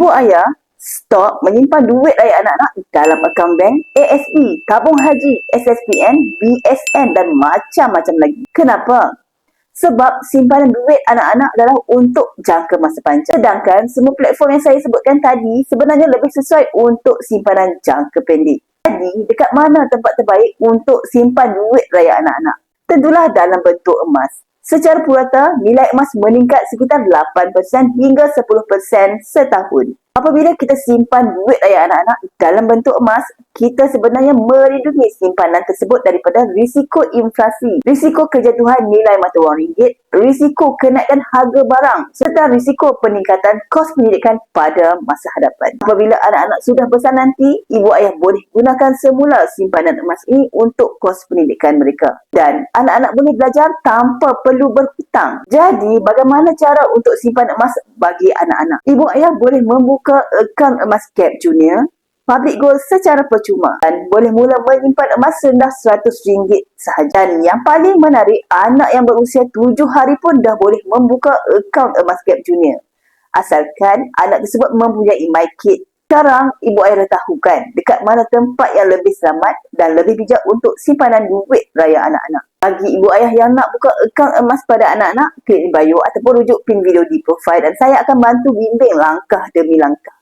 Ibu ayah, stop menyimpan duit raya anak-anak dalam akaun bank, ASB, tabung haji, SSPN, BSN dan macam-macam lagi. Kenapa? Sebab simpanan duit anak-anak adalah untuk jangka masa panjang. Sedangkan semua platform yang saya sebutkan tadi sebenarnya lebih sesuai untuk simpanan jangka pendek. Jadi, dekat mana tempat terbaik untuk simpan duit raya anak-anak? Tentulah dalam bentuk emas. Secara purata, nilai emas meningkat sekitar 8% hingga 10% setahun. Apabila kita simpan duit raya anak-anak dalam bentuk emas, kita sebenarnya melindungi simpanan tersebut daripada risiko inflasi, risiko kejatuhan nilai mata wang ringgit, risiko kenaikan harga barang serta risiko peningkatan kos pendidikan pada masa hadapan. Apabila anak-anak sudah besar nanti, ibu ayah boleh gunakan semula simpanan emas ini untuk kos pendidikan mereka. Dan anak-anak boleh belajar tanpa perlu berhutang. Jadi, bagaimana cara untuk simpan emas bagi anak-anak? Ibu ayah boleh membuka akaun emas Gap Junior, Public Gold secara percuma dan boleh mula menyimpan emas rendah RM100 sahaja. Dan yang paling menarik, anak yang berusia 7 hari pun dah boleh membuka akaun emas Gap Junior. Asalkan anak tersebut mempunyai MyKid. Sekarang, ibu ayah dah tahu kan dekat mana tempat yang lebih selamat dan lebih bijak untuk simpanan duit raya anak-anak. Bagi ibu ayah yang nak buka akaun emas pada anak-anak, klik bio ataupun rujuk pin video di profil dan saya akan bantu bimbing langkah demi langkah.